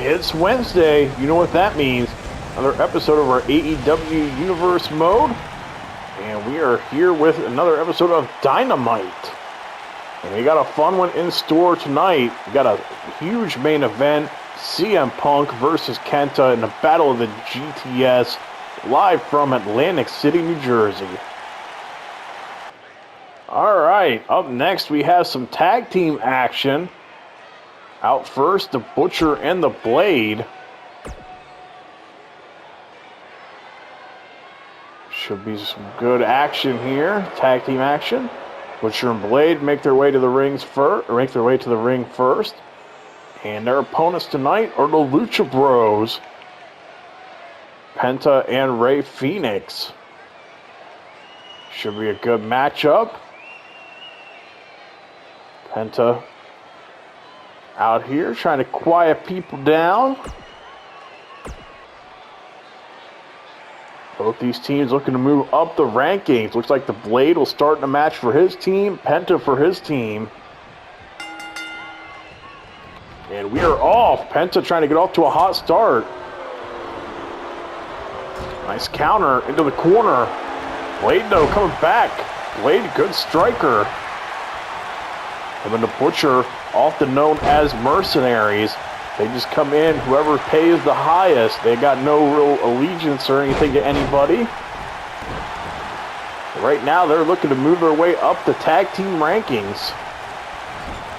It's Wednesday. You know what that means. Another episode of our AEW Universe mode. And we are here with another episode of Dynamite. And we got a fun one in store tonight. We got a huge main event. CM Punk versus Kenta in the Battle of the GTS. Live from Atlantic City, New Jersey. Alright, up next we have some tag team action. Out first, the Butcher and the Blade. Should be some good action here. Tag team action. Butcher and Blade make their way to the ring first. And their opponents tonight are the Lucha Bros. Kenta and Rey Fenix. Should be a good matchup. Kenta out here trying to quiet people down. Both these teams looking to move up the rankings. Looks like the Blade will start in a match for his team, Kenta for his team. And we are off. Kenta trying to get off to a hot start. Nice counter into the corner. Blade though coming back. Blade, good striker. Him and the Butcher, often known as mercenaries. They just come in, whoever pays the highest. They got no real allegiance or anything to anybody. Right now, they're looking to move their way up the tag team rankings.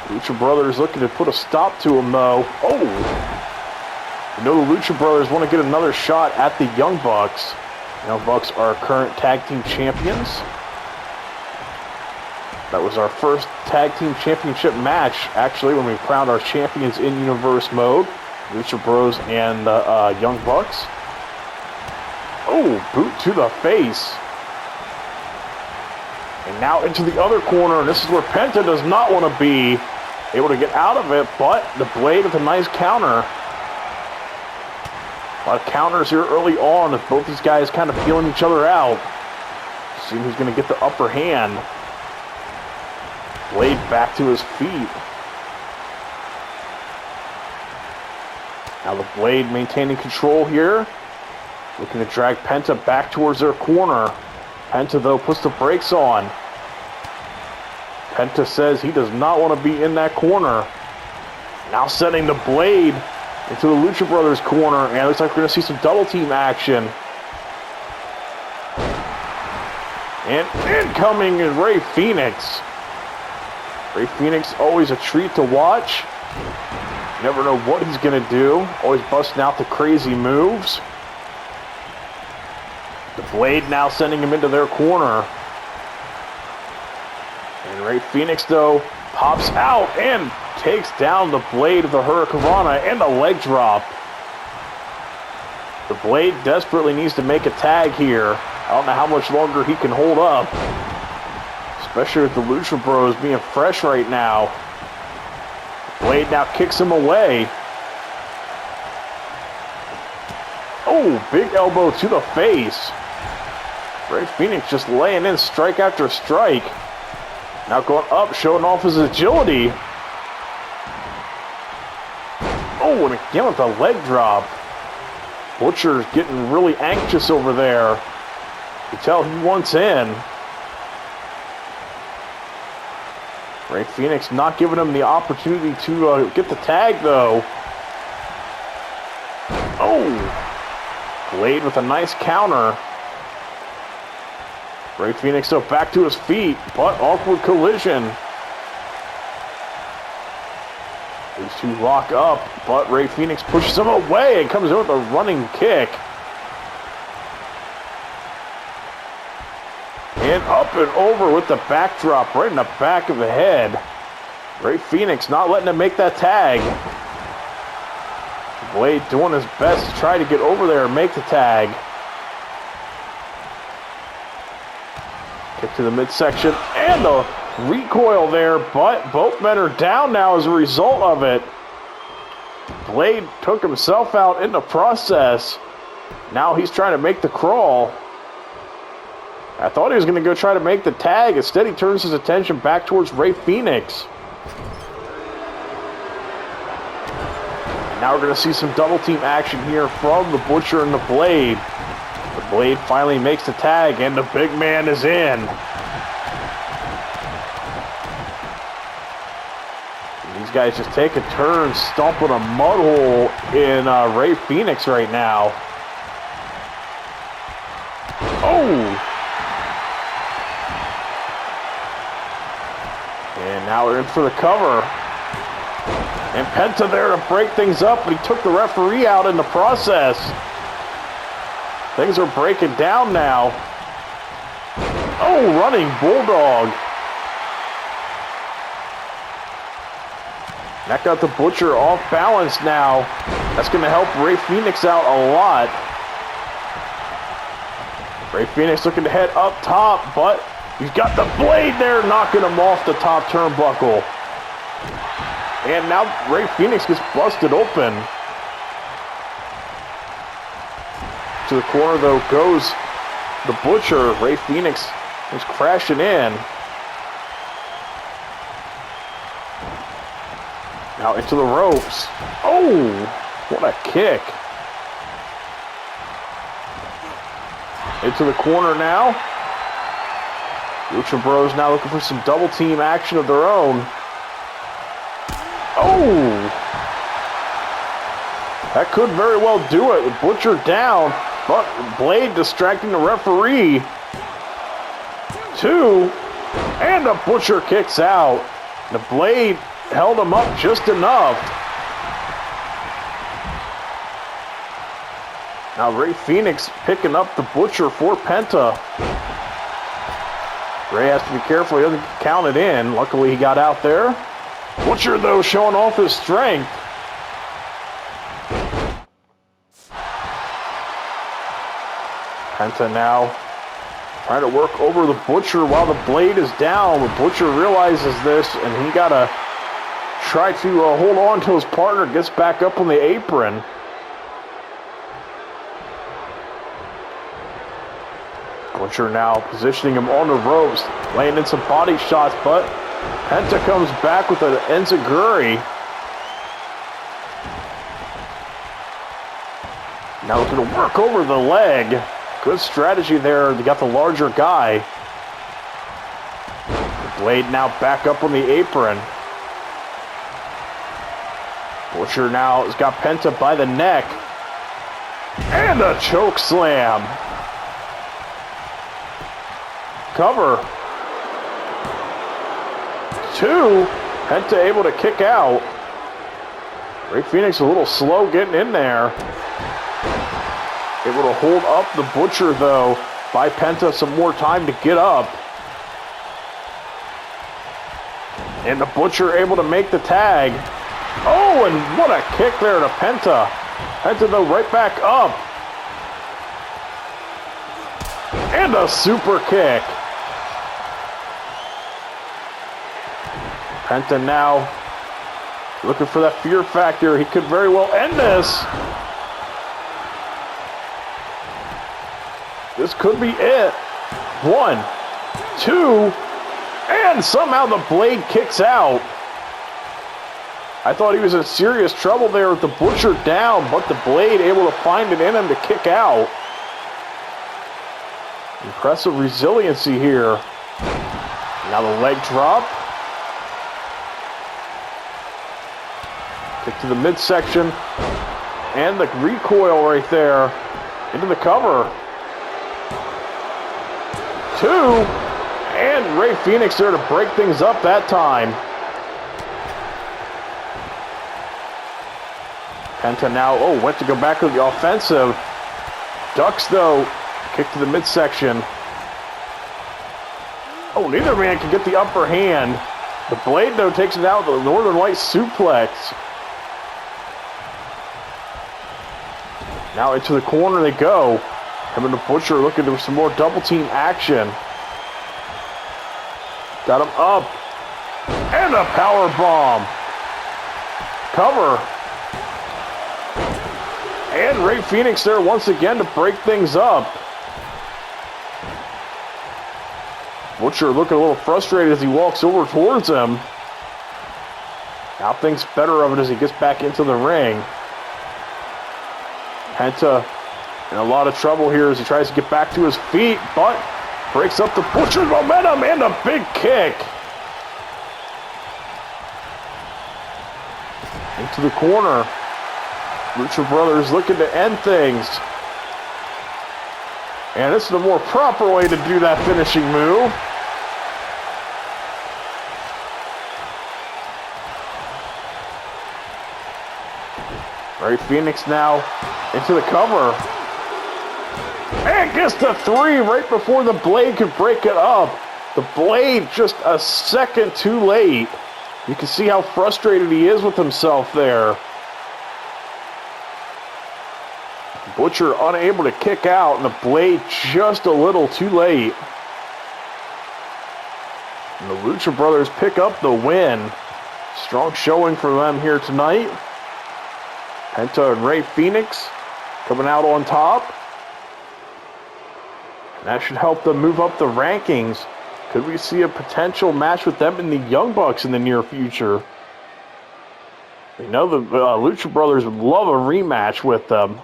Lucha Brothers looking to put a stop to them, though. Oh! You know the Lucha Brothers want to get another shot at the Young Bucks. Young Bucks are current tag team champions. That was our first tag team championship match, actually, when we crowned our champions in Universe mode. Lucha Bros and Young Bucks. Oh, boot to the face. And now into the other corner, and this is where Kenta does not want to be. Able to get out of it, but the Blade with a nice counter. A lot of counters here early on, as both these guys kind of feeling each other out. See who's going to get the upper hand. Blade back to his feet. Now the Blade maintaining control here. Looking to drag Kenta back towards their corner. Kenta, though, puts the brakes on. Kenta says he does not want to be in that corner. Now sending the Blade into the Lucha Brothers corner. And it looks like we're going to see some double team action. And incoming is Rey Fenix. Rey Fenix, always a treat to watch. You never know what he's going to do. Always busting out the crazy moves. The Blade now sending him into their corner. And Rey Fenix, though, pops out and takes down the Blade of the Hurricanrana and a leg drop. The Blade desperately needs to make a tag here. I don't know how much longer he can hold up. Especially with the Lucha Bros being fresh right now. Blade now kicks him away. Oh, big elbow to the face. Rey Fenix just laying in strike after strike. Now going up, showing off his agility. Oh, and again with a leg drop. Butcher's getting really anxious over there. You can tell he wants in. Rey Fenix not giving him the opportunity to get the tag, though. Oh! Blade with a nice counter. Rey Fenix, though, back to his feet, but awkward collision. These two lock up, but Rey Fenix pushes him away and comes in with a running kick. And up and over with the backdrop right in the back of the head. Rey Fenix not letting him make that tag. Blade doing his best to try to get over there and make the tag. Kick to the midsection and the recoil there, but both men are down now as a result of it. Blade took himself out in the process. Now he's trying to make the crawl. I thought he was going to go try to make the tag. Instead, he turns his attention back towards Rey Fenix. Now we're going to see some double team action here from the Butcher and the Blade. The Blade finally makes the tag, and the big man is in. These guys just take a turn, stomping a mud hole in Rey Fénix right now. Oh! And now we're in for the cover. And Kenta there to break things up, but he took the referee out in the process. Things are breaking down now. Oh, running Bulldog. That got the Butcher off balance now. That's going to help Rey Fénix out a lot. Rey Fénix looking to head up top, but he's got the Blade there, knocking him off the top turnbuckle. And now Rey Fénix gets busted open. To the corner, though, goes the Butcher. Rey Fénix is crashing in. Now into the ropes. Oh, what a kick. Into the corner now. Lucha Bros now looking for some double team action of their own. Oh! That could very well do it. Butcher down, but Blade distracting the referee. 2, and the Butcher kicks out. The Blade held him up just enough. Now Rey Fénix picking up the Butcher for Kenta. Rey has to be careful he doesn't count it in. Luckily he got out there. Butcher, though, showing off his strength. Kenta now trying to work over the Butcher while the Blade is down. The Butcher realizes this, and he got to try to hold on till his partner gets back up on the apron. Butcher now positioning him on the ropes, laying in some body shots, but Kenta comes back with an enziguri. Now looking to work over the leg. Good strategy there. They got the larger guy. The Blade now back up on the apron. Butcher now has got Kenta by the neck. And a choke slam. Cover. 2. Kenta able to kick out. Rey Fénix a little slow getting in there. Able to hold up the Butcher, though. Buy Kenta some more time to get up. And the Butcher able to make the tag. Oh, and what a kick there to Kenta. Kenta, though, right back up. And a super kick. Kenta now looking for that fear factor. He could very well end this. This could be it. 1, 2, and somehow the Blade kicks out. I thought he was in serious trouble there with the Butcher down, but the Blade able to find it in him to kick out. Impressive resiliency here. Now the leg drop. Kick to the midsection. And the recoil right there. Into the cover. 2. And Rey Fénix there to break things up that time. Kenta now, went to go back to the offensive. Ducks, though. Kick to the midsection. Neither man can get the upper hand. The Blade, though, takes it out with the Northern Light suplex. Now into the corner they go. Him and the Butcher looking for some more double team action. Got him up. And a power bomb. Cover. And Rey Fénix there once again to break things up. Butcher looking a little frustrated as he walks over towards him. Now thinks better of it as he gets back into the ring. Kenta in a lot of trouble here as he tries to get back to his feet, but breaks up the Butcher's momentum and a big kick. Into the corner. Lucha Brothers looking to end things. And this is the more proper way to do that finishing move. Ray Phoenix now into the cover. And gets the 3 right before the Blade could break it up. The Blade just a second too late. You can see how frustrated he is with himself there. Butcher unable to kick out, and the Blade just a little too late. And the Lucha Brothers pick up the win. Strong showing for them here tonight. Kenta and Ray Phoenix coming out on top. And that should help them move up the rankings. Could we see a potential match with them and the Young Bucks in the near future? We know the Lucha Brothers would love a rematch with them.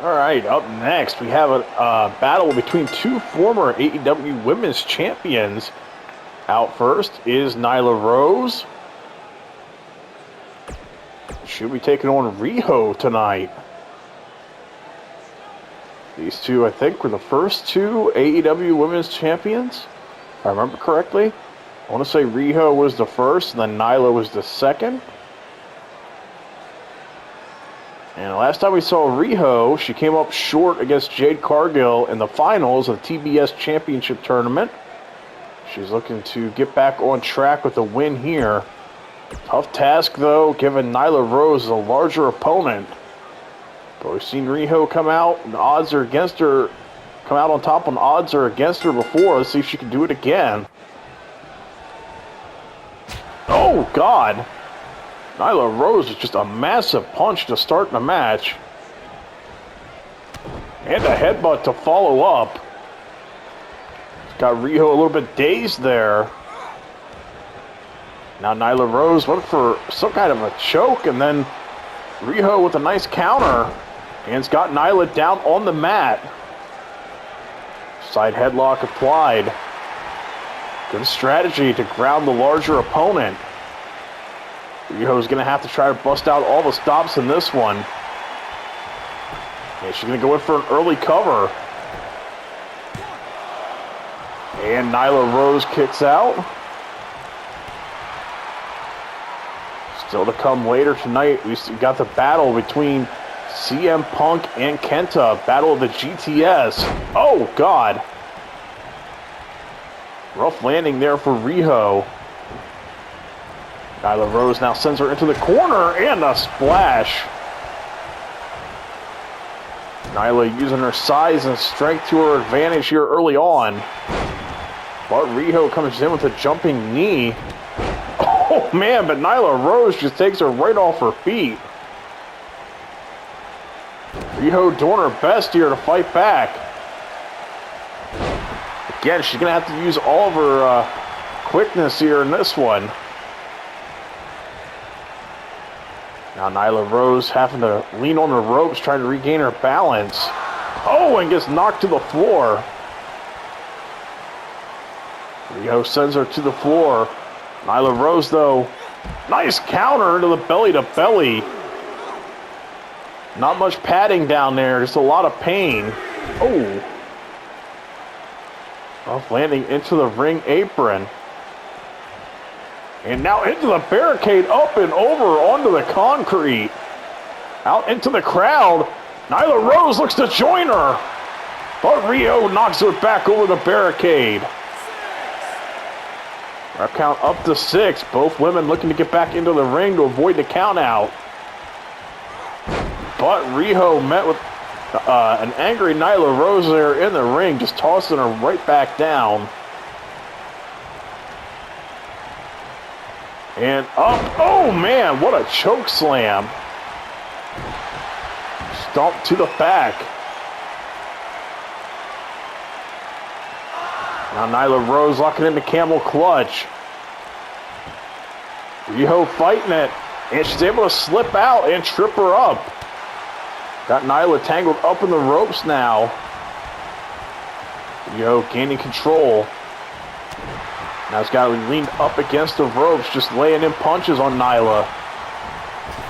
All right, up next we have a battle between two former AEW Women's Champions. Out first is Nyla Rose. She'll be taking on Riho tonight. These two, I think, were the first two AEW Women's Champions, if I remember correctly. I want to say Riho was the first, and then Nyla was the second. And last time we saw Riho, she came up short against Jade Cargill in the finals of the TBS Championship Tournament. She's looking to get back on track with a win here. Tough task, though, given Nyla Rose is a larger opponent. But we've seen Riho come out, and odds are against her. Come out on top when odds are against her before. Let's see if she can do it again. Oh, God! Nyla Rose is just a massive punch to start the match. And a headbutt to follow up. Got Riho a little bit dazed there. Now Nyla Rose went for some kind of a choke, and then Riho with a nice counter. And it's got Nyla down on the mat. Side headlock applied. Good strategy to ground the larger opponent. Riho's going to have to try to bust out all the stops in this one. And she's going to go in for an early cover. And Nyla Rose kicks out. Still to come later tonight, we got the battle between CM Punk and Kenta. Battle of the GTS. Oh, God. Rough landing there for Riho. Nyla Rose now sends her into the corner, and a splash. Nyla using her size and strength to her advantage here early on. But Riho comes in with a jumping knee. Oh, man, but Nyla Rose just takes her right off her feet. Riho doing her best here to fight back. Again, she's going to have to use all of her quickness here in this one. Now Nyla Rose having to lean on the ropes, trying to regain her balance. Oh, and gets knocked to the floor. Riho sends her to the floor. Nyla Rose, though, nice counter into the belly-to-belly. Not much padding down there, just a lot of pain. Oh. Rough landing into the ring apron. And now into the barricade, up and over onto the concrete. Out into the crowd. Nyla Rose looks to join her. But Riho knocks her back over the barricade. Our count up to 6. Both women looking to get back into the ring to avoid the count out. But Riho met with an angry Nyla Rose there in the ring, just tossing her right back down. And up. Oh, man, what a choke slam. Stomp to the back. Now Nyla Rose locking in the camel clutch. Riho fighting it, and she's able to slip out and trip her up. Got Nyla tangled up in the ropes now. Riho gaining control. Now it's got leaned up against the ropes, just laying in punches on Nyla.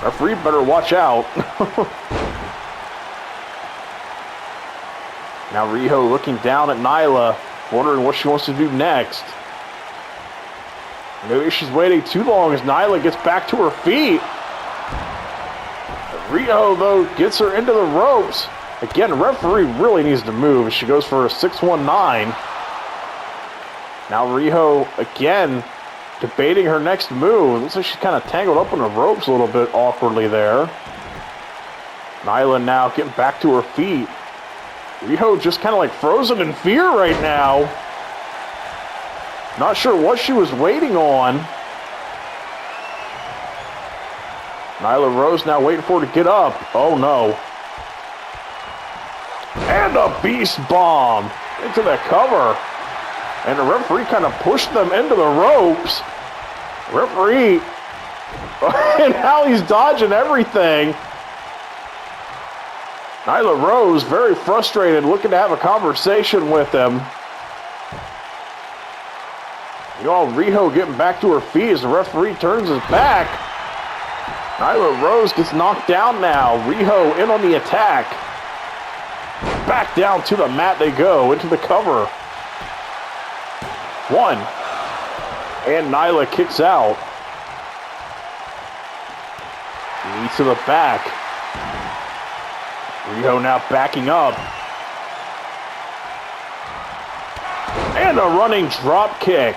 Referee better watch out. Now Riho looking down at Nyla, wondering what she wants to do next. Maybe she's waiting too long as Nyla gets back to her feet. Riho, though, gets her into the ropes. Again, the referee really needs to move. She goes for a 619. Now Riho, again, debating her next move. Looks like she's kind of tangled up in the ropes a little bit awkwardly there. Nyla now getting back to her feet. Riho just kind of like frozen in fear right now. Not sure what she was waiting on. Nyla Rose now waiting for her to get up. Oh no. And a beast bomb into the cover. And the referee kind of pushed them into the ropes. Referee, and now he's dodging everything. Nyla Rose very frustrated, looking to have a conversation with him. You know, Riho getting back to her feet as the referee turns his back. Nyla Rose gets knocked down now. Riho in on the attack. Back down to the mat they go, into the cover. One. And Nyla kicks out. Knee to the back. Riho now backing up. And a running drop kick.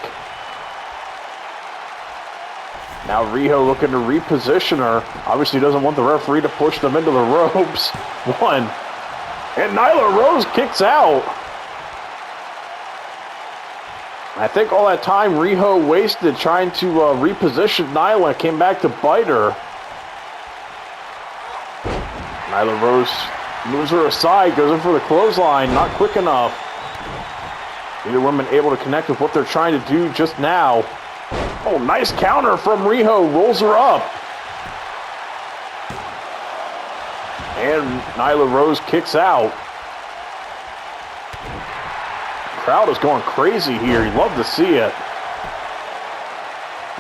Now Riho looking to reposition her. Obviously doesn't want the referee to push them into the ropes. One. And Nyla Rose kicks out. I think all that time Riho wasted trying to reposition Nyla came back to bite her. Nyla Rose moves her aside, goes in for the clothesline, not quick enough. Neither woman able to connect with what they're trying to do just now. Oh, nice counter from Riho, rolls her up. And Nyla Rose kicks out. Crowd is going crazy here. You love to see it.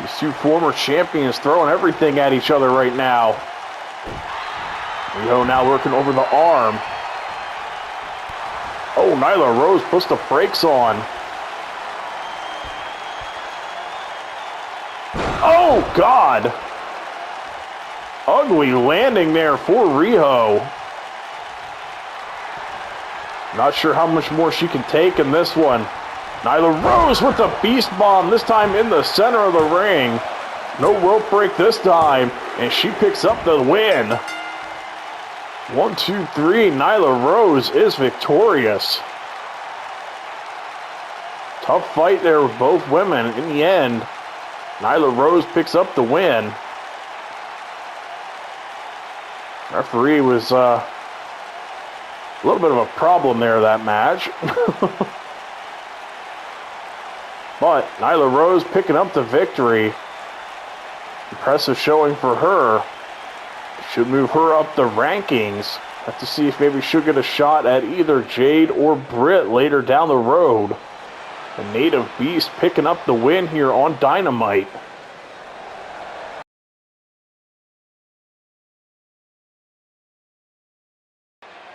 These two former champions throwing everything at each other right now. Riho now working over the arm. Oh, Nyla Rose puts the brakes on. Oh, God. Ugly landing there for Riho. Not sure how much more she can take in this one. Nyla Rose with the beast bomb, this time in the center of the ring. No rope break this time, and she picks up the win. 1, 2, 3, Nyla Rose is victorious. Tough fight there with both women. In the end, Nyla Rose picks up the win. Referee was a little bit of a problem there, that match. But Nyla Rose picking up the victory. Impressive showing for her. Should move her up the rankings. Have to see if maybe she'll get a shot at either Jade or Britt later down the road. The Native Beast picking up the win here on Dynamite.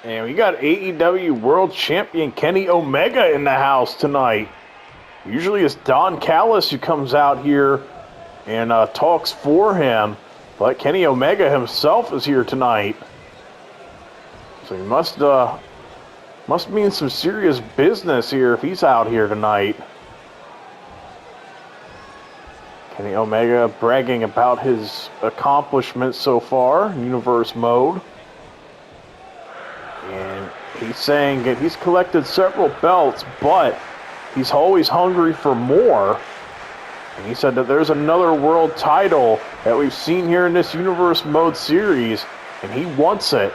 And we got AEW World Champion Kenny Omega in the house tonight. Usually it's Don Callis who comes out here and talks for him. But Kenny Omega himself is here tonight. So he must mean some serious business here if he's out here tonight. Kenny Omega bragging about his accomplishments so far in Universe Mode. And he's saying that he's collected several belts, but he's always hungry for more. And he said that there's another world title that we've seen here in this Universe Mode series, and he wants it.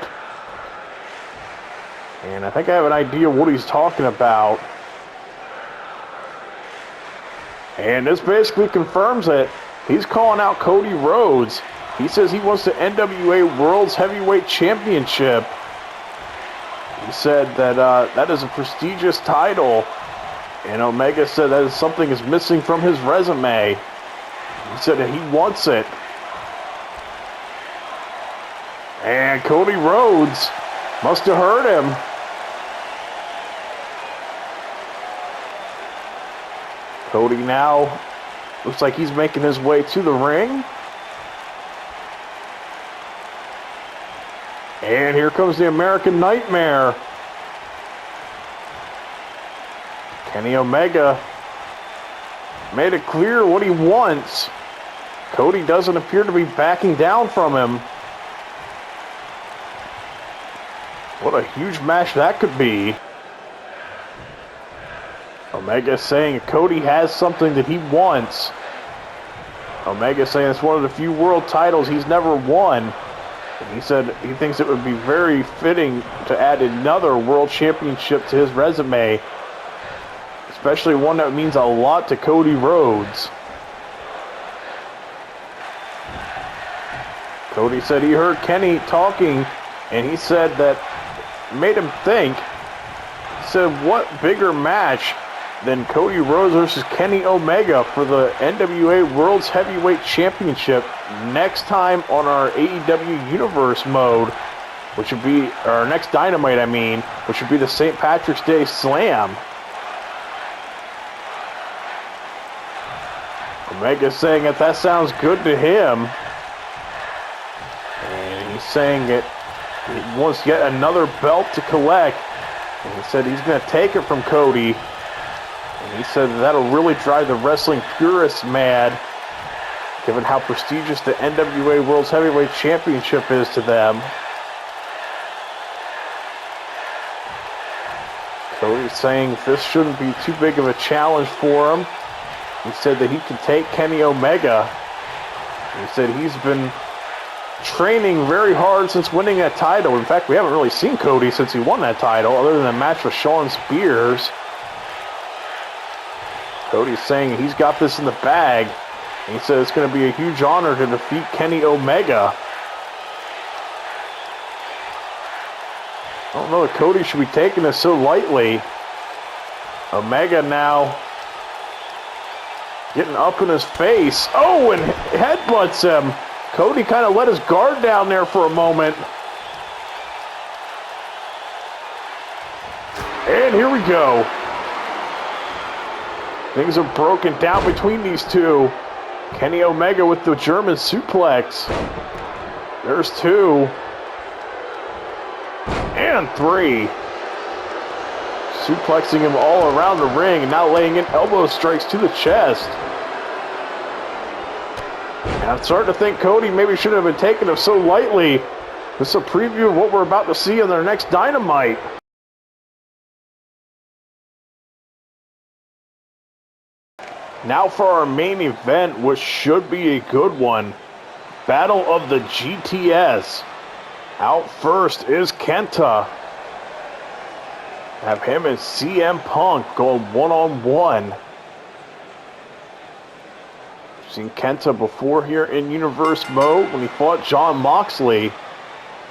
And I think I have an idea what he's talking about. And this basically confirms it. He's calling out Cody Rhodes. He says he wants the NWA World's Heavyweight Championship. He said that that is a prestigious title. And Omega said that is something is missing from his resume. He said that he wants it. And Cody Rhodes must have heard him. Cody now looks like he's making his way to the ring. And here comes the American Nightmare. Kenny Omega made it clear what he wants. Cody doesn't appear to be backing down from him. What a huge match that could be. Omega saying Cody has something that he wants. Omega saying it's one of the few world titles he's never won. And he said he thinks it would be very fitting to add another world championship to his resume, especially one that means a lot to Cody Rhodes. Cody said he heard Kenny talking, and he said that made him think. He said, what bigger match than Cody Rhodes versus Kenny Omega for the NWA World's Heavyweight Championship next time on our AEW Universe mode, which would be our next Dynamite, which would be the St. Patrick's Day Slam. Omega saying that sounds good to him. And he's saying that he wants yet another belt to collect. And he said he's going to take it from Cody. And he said that'll really drive the wrestling purists mad, given how prestigious the NWA World's Heavyweight Championship is to them. Cody's saying this shouldn't be too big of a challenge for him. He said that he can take Kenny Omega. He said he's been training very hard since winning that title. In fact, we haven't really seen Cody since he won that title, other than a match with Shawn Spears. Cody's saying he's got this in the bag. And he said it's going to be a huge honor to defeat Kenny Omega. I don't know if Cody should be taking this so lightly. Omega now getting up in his face. Oh, and headbutts him. Cody kind of let his guard down there for a moment. And here we go. Things are broken down between these two. Kenny Omega with the German suplex. There's 2. And 3. Suplexing him all around the ring and now laying in elbow strikes to the chest. And I'm starting to think Cody maybe shouldn't have been taking him so lightly. This is a preview of what we're about to see in their next Dynamite. Now for our main event, which should be a good one. Battle of the GTS. Out first is Kenta. Have him and CM Punk going one-on-one. Seen Kenta before here in Universe mode when he fought Jon Moxley.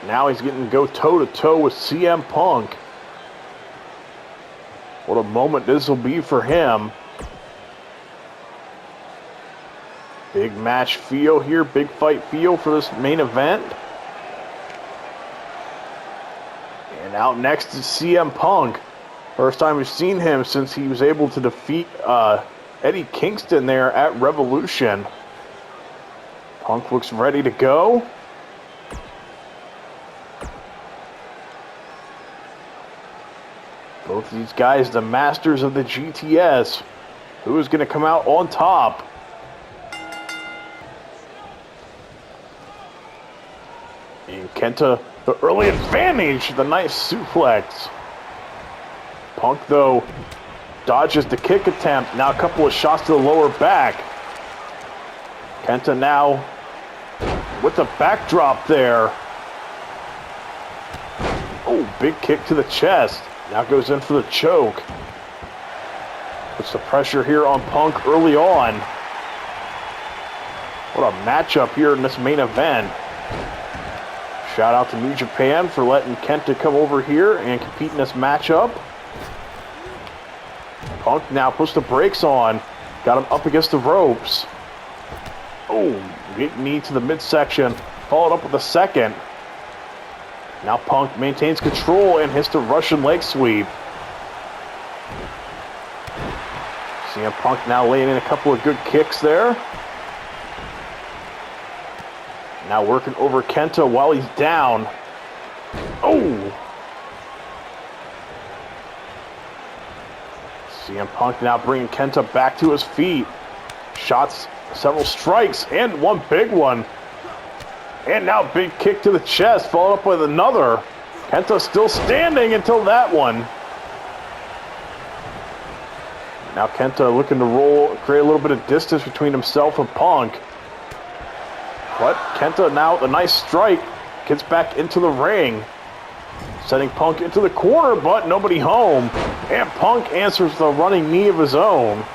Now he's getting to go toe-to-toe with CM Punk. What a moment this will be for him. Big match feel here, big fight feel for this main event. And out next is CM Punk. First time we've seen him since he was able to defeat Eddie Kingston there at Revolution. Punk looks ready to go. Both these guys, the masters of the GTS. Who is going to come out on top? And Kenta, the early advantage, the nice suplex. Punk, though, dodges the kick attempt. Now a couple of shots to the lower back. Kenta now with the backdrop there. Oh, big kick to the chest. Now goes in for the choke. Puts the pressure here on Punk early on. What a matchup here in this main event. Shout out to New Japan for letting Kenta come over here and compete in this matchup. Punk now puts the brakes on. Got him up against the ropes. Oh, big knee to the midsection. Followed up with a second. Now Punk maintains control and hits the Russian leg sweep. CM Punk now laying in a couple of good kicks there. Now working over Kenta while he's down. Oh! CM Punk now bringing Kenta back to his feet. Shots, several strikes, and one big one. And now big kick to the chest, followed up with another. Kenta still standing until that one. Now Kenta looking to roll, create a little bit of distance between himself and Punk. But Kenta now with a nice strike, gets back into the ring. Sending Punk into the corner, but nobody home. And Punk answers the running knee of his own.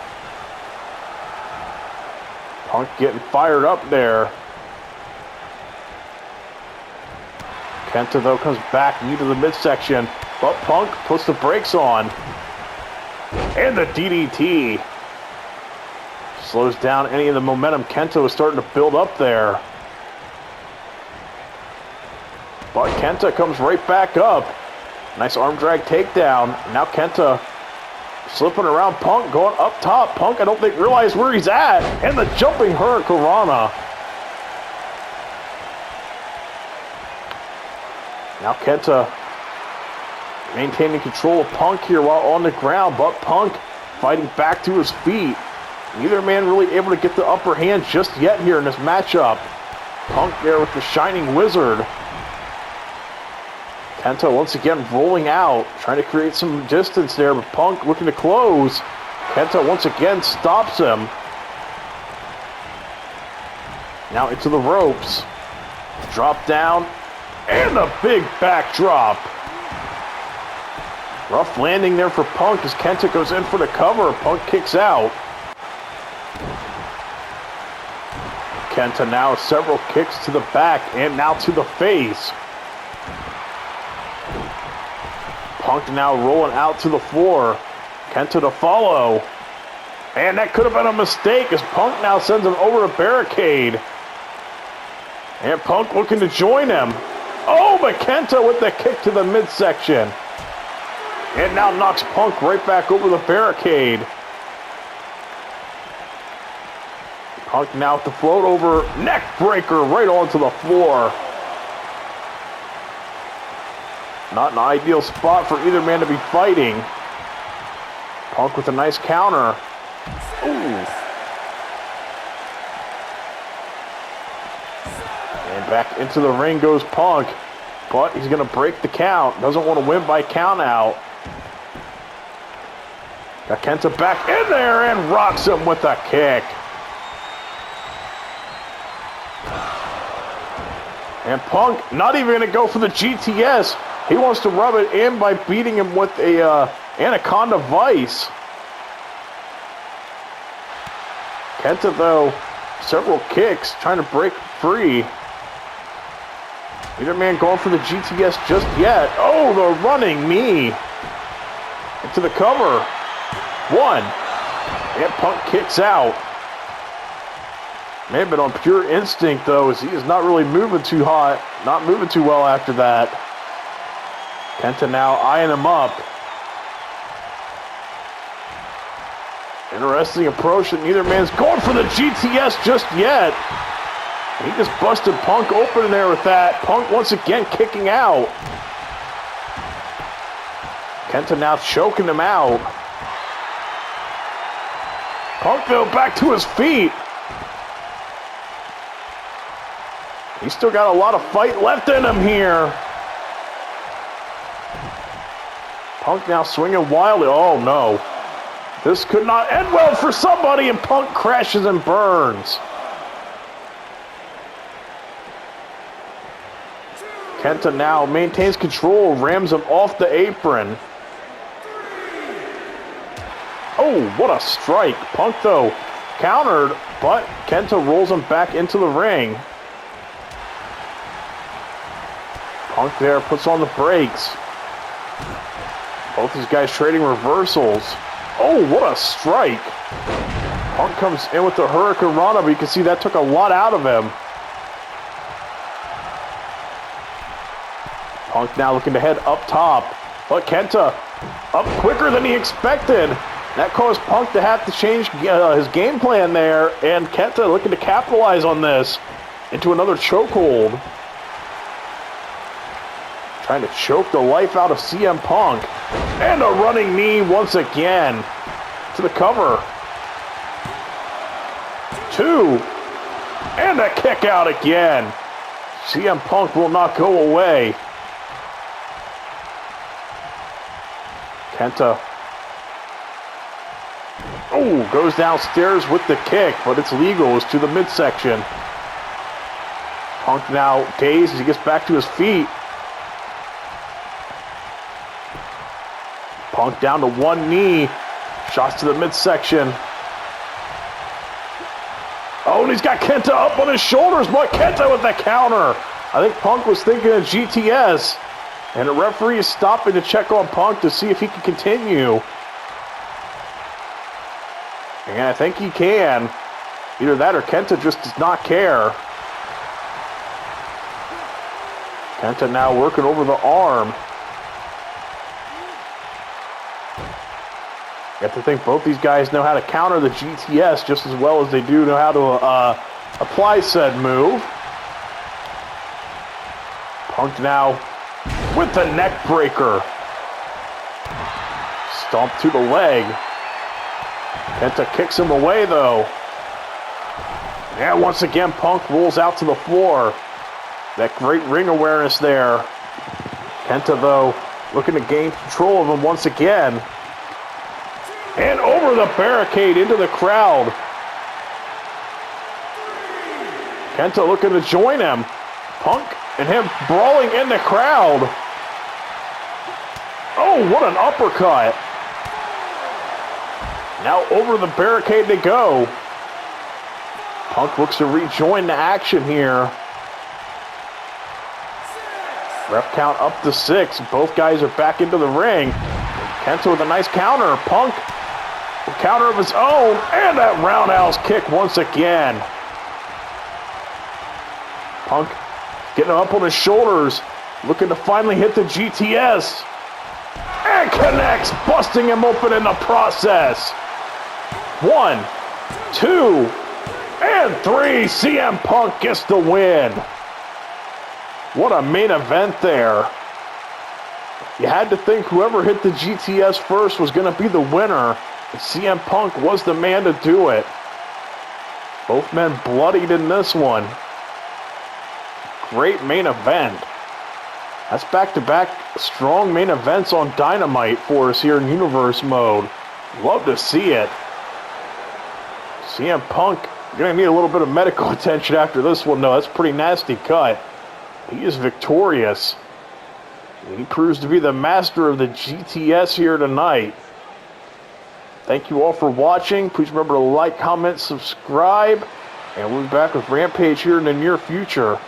Punk getting fired up there. Kenta, though, comes back, knee to the midsection. But Punk puts the brakes on. And the DDT. Slows down any of the momentum Kenta was starting to build up there. But Kenta comes right back up. Nice arm drag takedown. Now Kenta slipping around Punk, going up top. Punk, I don't think, realized where he's at. And the jumping Hurricanrana. Now Kenta maintaining control of Punk here while on the ground. But Punk fighting back to his feet. Neither man really able to get the upper hand just yet here in this matchup. Punk there with the Shining Wizard. Kenta once again rolling out, trying to create some distance there, but Punk looking to close. Kenta once again stops him. Now into the ropes. Drop down, and a big backdrop. Rough landing there for Punk as Kenta goes in for the cover. Punk kicks out. Kenta now several kicks to the back and now to the face. Punk now rolling out to the floor. Kenta to follow. And that could have been a mistake as Punk now sends him over a barricade. And Punk looking to join him. Oh, but Kenta with the kick to the midsection. And now knocks Punk right back over the barricade. Punk now with the float over neck breaker right onto the floor. Not an ideal spot for either man to be fighting. Punk with a nice counter. Ooh. And back into the ring goes Punk. But he's going to break the count. Doesn't want to win by count out. Got Kenta back in there and rocks him with a kick. And Punk not even going to go for the GTS. He wants to rub it in by beating him with a Anaconda Vice. Kenta, though, several kicks, trying to break free. Neither man going for the GTS just yet. Oh, the running knee. Into the cover. One. And Punk kicks out. May have been on pure instinct, though, as he is not really moving too hot. Not moving too well after that. Kenta now eyeing him up. Interesting approach that neither man's going for the GTS just yet. He just busted Punk open there with that. Punk once again kicking out. Kenta now choking him out. Punk, though, back to his feet. He's still got a lot of fight left in him here. Punk now swinging wildly. Oh, no. This could not end well for somebody, and Punk crashes and burns. Kenta now maintains control, rams him off the apron. Oh, what a strike. Punk, though, countered, but Kenta rolls him back into the ring. Punk there puts on the brakes. Both these guys trading reversals. Oh, what a strike. Punk comes in with the Hurricane Rana, but you can see that took a lot out of him. Punk now looking to head up top, but Kenta up quicker than he expected. That caused Punk to have to change his game plan there, and Kenta looking to capitalize on this into another chokehold. Trying to choke the life out of CM Punk. And a running knee once again to the cover. 2. And a kick out again. CM Punk will not go away. Kenta. Oh, goes downstairs with the kick, but it's legal. It's to the midsection. Punk now dazed as he gets back to his feet. Punk down to one knee. Shots to the midsection. Oh, and he's got Kenta up on his shoulders, but Kenta with the counter. I think Punk was thinking of GTS. And the referee is stopping to check on Punk to see if he can continue. And I think he can. Either that or Kenta just does not care. Kenta now working over the arm. You have to think both these guys know how to counter the GTS just as well as they do know how to apply said move. Punk now with the neck breaker. Stomp to the leg. Kenta kicks him away though. And once again Punk rolls out to the floor. That great ring awareness there. Kenta though looking to gain control of him once again. And over the barricade into the crowd. Kenta looking to join him. Punk and him brawling in the crowd. Oh, what an uppercut. Now over the barricade they go. Punk looks to rejoin the action here. Ref count up to 6. Both guys are back into the ring. Kenta with a nice counter. Punk, a counter of his own. And that roundhouse kick once again. Punk getting up on his shoulders. Looking to finally hit the GTS. And connects, busting him open in the process. 1, 2, and 3. CM Punk gets the win. What a main event there. You had to think whoever hit the GTS first was going to be the winner. And CM Punk was the man to do it. Both men bloodied in this one. Great main event. That's back-to-back strong main events on Dynamite for us here in Universe Mode. Love to see it. CM Punk going to need a little bit of medical attention after this one, though. That's a pretty nasty cut. He is victorious. He proves to be the master of the GTS here tonight. Thank you all for watching. Please remember to like, comment, subscribe, and we'll be back with Rampage here in the near future.